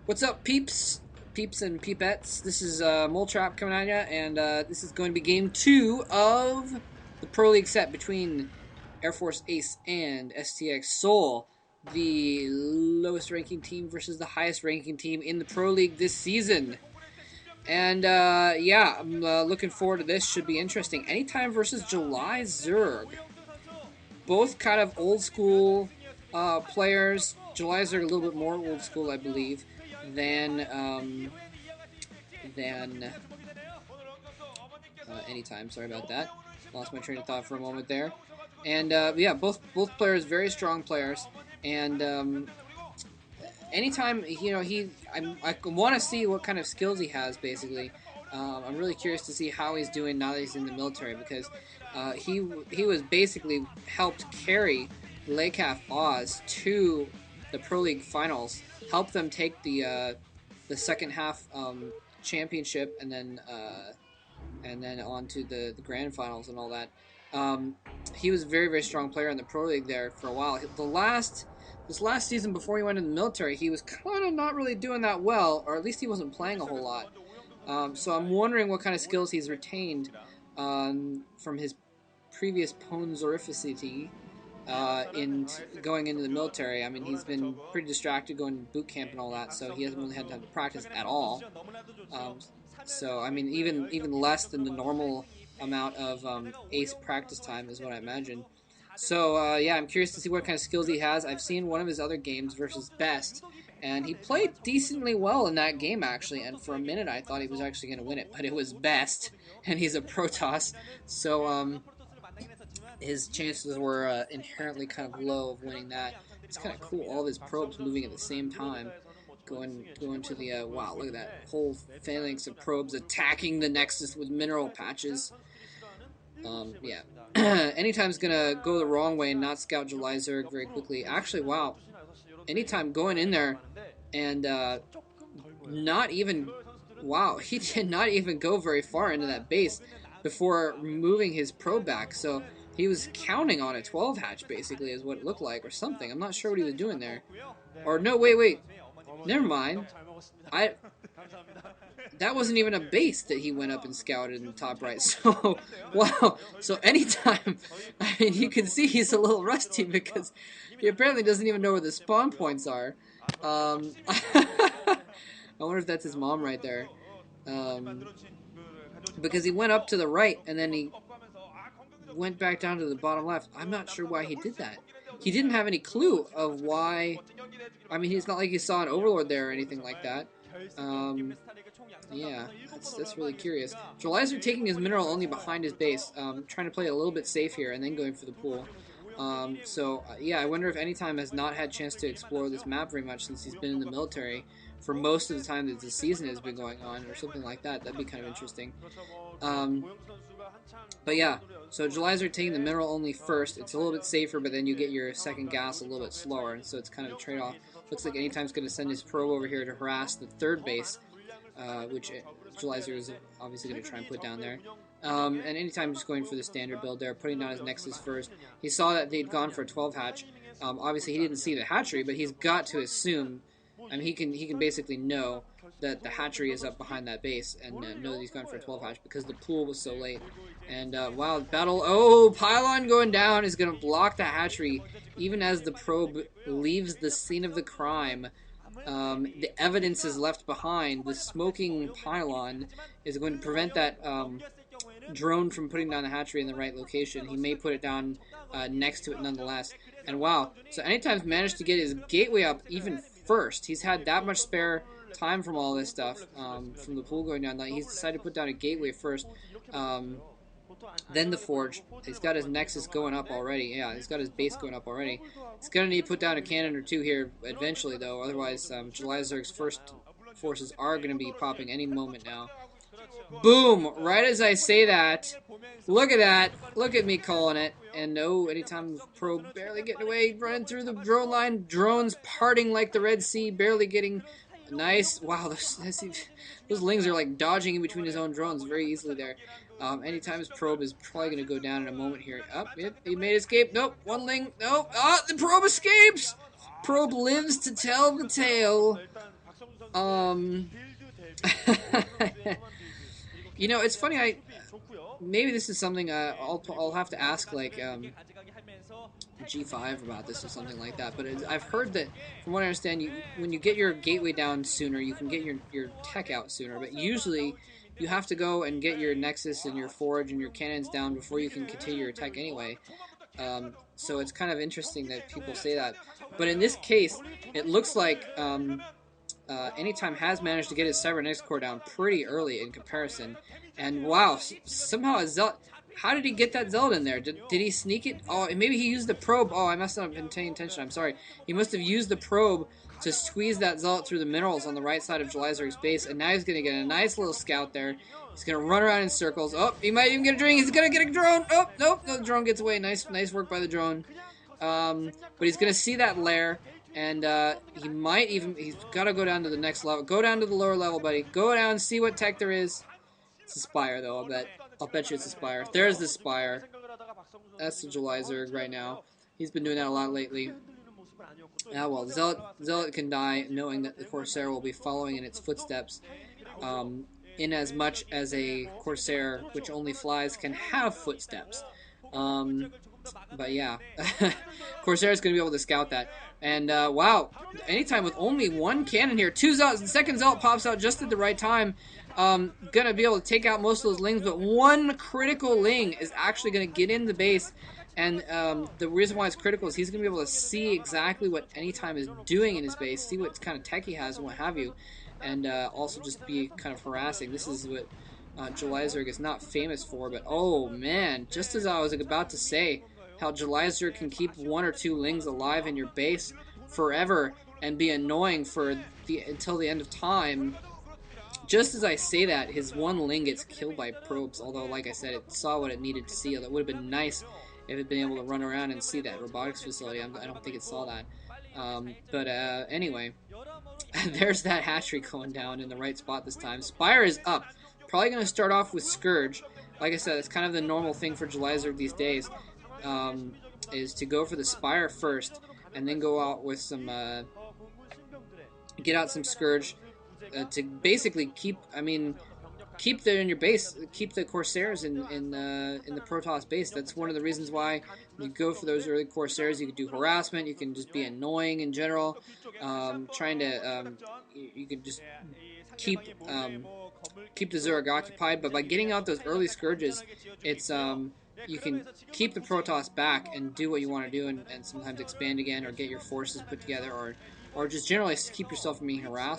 What's up, peeps? Peeps and peepettes. This is Mole Trap coming at you, and this is going to be game 2 of the Pro League set between Air Force Ace and STX Seoul, the lowest ranking team versus the highest ranking team in the Pro League this season. And yeah, I'm looking forward to this. Should be interesting. Anytime versus Julyzerg. Both kind of old school players. Julyzerg a little bit more old school, I believe, than anytime. Sorry about that. Lost my train of thought for a moment there. And yeah, both players very strong players. And anytime I want to see what kind of skills he has. Basically, I'm really curious to see how he's doing now that he's in the military because he was basically helped carry KAF Oz to the Pro League finals, helped them take the second half championship, and then on to the grand finals and all that. He was a very, very strong player in the Pro League there for a while. This last season before he went in the military, he was kind of not really doing that well, or at least he wasn't playing a whole lot. So I'm wondering what kind of skills he's retained from his previous ponzorificity in going into the military. I mean, he's been pretty distracted going to boot camp and all that, so he hasn't really had time to practice at all. So I mean, even less than the normal amount of ace practice time is what I imagine. So yeah, I'm curious to see what kind of skills he has. I've seen one of his other games versus Best, and he played decently well in that game actually. And for a minute, I thought he was actually going to win it, but it was Best, and he's a Protoss, so his chances were inherently kind of low of winning that. It's kind of cool, all of his probes moving at the same time. Going to the, wow, look at that whole phalanx of probes attacking the Nexus with mineral patches. Yeah. Anytime's gonna go the wrong way and not scout Julyzerg very quickly. Actually, wow. Anytime going in there and not even, wow, he did not even go very far into that base before moving his probe back. So he was counting on a 12 hatch, basically, is what it looked like, or something. I'm not sure what he was doing there. Or, no, wait. Never mind. That wasn't even a base that he went up and scouted in the top right. So, wow. So anytime, I mean, you can see he's a little rusty because he apparently doesn't even know where the spawn points are. I wonder if that's his mom right there. Because he went up to the right and then he went back down to the bottom left. I'm not sure why he did that. He didn't have any clue of why. I mean, it's not like he saw an Overlord there or anything like that. Yeah, that's really curious. Julyzerg taking his mineral only behind his base, trying to play a little bit safe here and then going for the pool. So, yeah, I wonder if Anytime has not had a chance to explore this map very much since he's been in the military for most of the time that the season has been going on or something like that. That'd be kind of interesting. But yeah, so Julyzerg taking the mineral only first. It's a little bit safer, but then you get your second gas a little bit slower, and so it's kind of a trade-off. Looks like Anytime's going to send his probe over here to harass the third base, which Julyzerg is obviously going to try and put down there. And Anytime just going for the standard build there, putting down his Nexus first. He saw that they'd gone for a 12 hatch. Obviously, he didn't see the hatchery, but he's got to assume. I mean, he can basically know that the hatchery is up behind that base and know that he's gone for a 12 hatch because the pool was so late. And wow, battle. Oh, pylon going down is going to block the hatchery even as the probe leaves the scene of the crime. The evidence is left behind. The smoking pylon is going to prevent that drone from putting down the hatchery in the right location. He may put it down next to it nonetheless. And wow, so Anytime's managed to get his gateway up even first. He's had that much spare time from all this stuff, from the pool going down. He's decided to put down a gateway first, then the forge. He's got his Nexus going up already. Yeah, he's got his base going up already. He's going to need to put down a cannon or two here eventually, though. Otherwise, Julyzerg's first forces are going to be popping any moment now. Boom! Right as I say that, look at that. Look at me calling it. And no, Anytime probe barely getting away, running through the drone line. Drones parting like the Red Sea, barely getting nice. Wow, those lings are like dodging in between his own drones very easily there. Anytime's probe is probably going to go down in a moment here. Yep, he made escape. Nope, one ling. Nope. The probe escapes! Probe lives to tell the tale. Um, you know, it's funny. Maybe this is something I'll have to ask like G5 about this or something like that. But I've heard that, from what I understand, when you get your gateway down sooner, you can get your tech out sooner. But usually, you have to go and get your Nexus and your Forge and your cannons down before you can continue your tech anyway. So it's kind of interesting that people say that. But in this case, it looks like Anytime has managed to get his Cybernetics core down pretty early in comparison. And wow, somehow a Zealot. How did he get that Zealot in there? Did he sneak it? Oh, maybe he used the probe. Oh, I must not have been paying attention. I'm sorry. He must have used the probe to squeeze that Zealot through the minerals on the right side of Julyzerg's base. And now he's going to get a nice little scout there. He's going to run around in circles. Oh, he might even get a drone. He's going to get a drone. Oh, nope. No, the drone gets away. Nice work by the drone. But he's going to see that lair. And he's got to go down to the next level. Go down to the lower level, buddy. Go down and see what tech there is. It's a Spire, though, I'll bet you it's a Spire. There's the Spire. That's the Julyzerg right now. He's been doing that a lot lately. Ah, well, Zealot can die knowing that the Corsair will be following in its footsteps. In as much as a Corsair, which only flies, can have footsteps. But yeah, Corsair is going to be able to scout that. And wow, anytime with only one cannon here, two Zealots, the second Zealot pops out just at the right time. Gonna be able to take out most of those Lings, but one critical Ling is actually going to get in the base. And the reason why it's critical is he's going to be able to see exactly what Anytime is doing in his base, see what kind of tech he has and what have you, and also just be kind of harassing. This is what Julyzerg is not famous for, but oh man, just as I was about to say, how Julyzerg can keep one or two Lings alive in your base forever and be annoying until the end of time. Just as I say that, his one Ling gets killed by probes, although, like I said, it saw what it needed to see. It would have been nice if it had been able to run around and see that robotics facility. I don't think it saw that. Anyway, there's that hatchery going down in the right spot this time. Spire is up. Probably going to start off with Scourge. Like I said, it's kind of the normal thing for Julyzerg these days, is to go for the Spire first, and then go out with some, get out some Scourge, to basically keep in your base, keep the Corsairs in the Protoss base. That's one of the reasons why you go for those early Corsairs. You can do harassment, you can just be annoying in general, trying to, you can just keep the Zerg occupied, but by getting out those early Scourges, it's, you can keep the Protoss back and do what you want to do, and sometimes expand again, or get your forces put together, or just generally keep yourself from being harassed.